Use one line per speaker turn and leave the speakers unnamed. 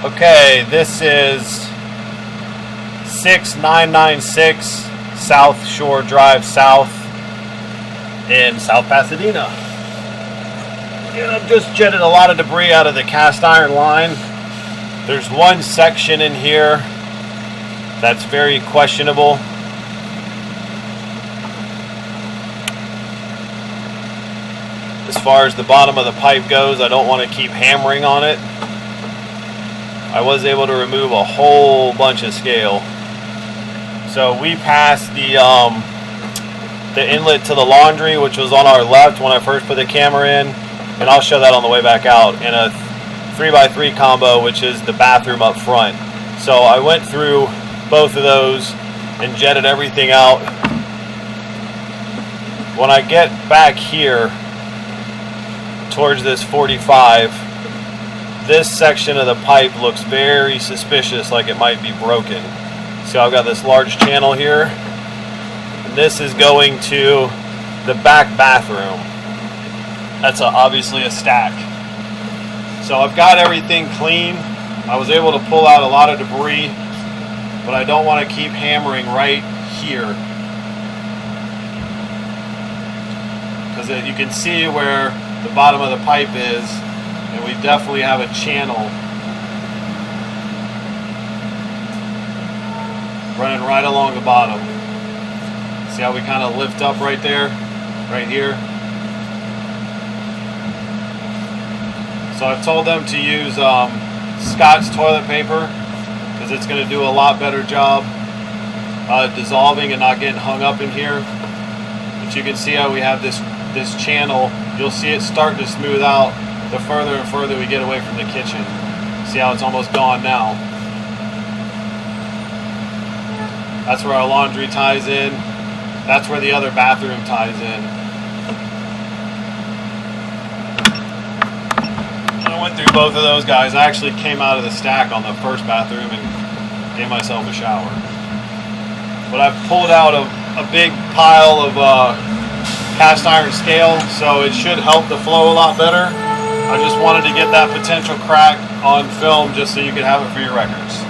Okay, this is 6996 South Shore Drive South in South Pasadena. And I've just jetted a lot of debris out of the cast iron line. There's one section in here that's very questionable. As far as the bottom of the pipe goes, I don't want to keep hammering on it. I was able to remove a whole bunch of scale. So we passed the inlet to the laundry, which was on our left when I first put the camera in, and I'll show that on the way back out, in a 3x3 combo, which is the bathroom up front. So I went through both of those and jetted everything out. When I get back here towards this 45, this section of the pipe looks very suspicious, like it might be broken. So I've got this large channel here, and this is going to the back bathroom. That's obviously a stack. So I've got everything clean. I was able to pull out a lot of debris, but I don't want to keep hammering right here, because you can see where the bottom of the pipe is, and we definitely have a channel running right along the bottom. See how we kind of lift up right there, right here? So I've told them to use Scotch toilet paper, because it's going to do a lot better job dissolving and not getting hung up in here. But you can see how we have this channel. You'll see it start to smooth out the further and further we get away from the kitchen. See how it's almost gone now? That's where our laundry ties in. That's where the other bathroom ties in. I went through both of those guys. I actually came out of the stack on the first bathroom and gave myself a shower. But I've pulled out a big pile of cast iron scale, so it should help the flow a lot better. I just wanted to get that potential crack on film just so you could have it for your records.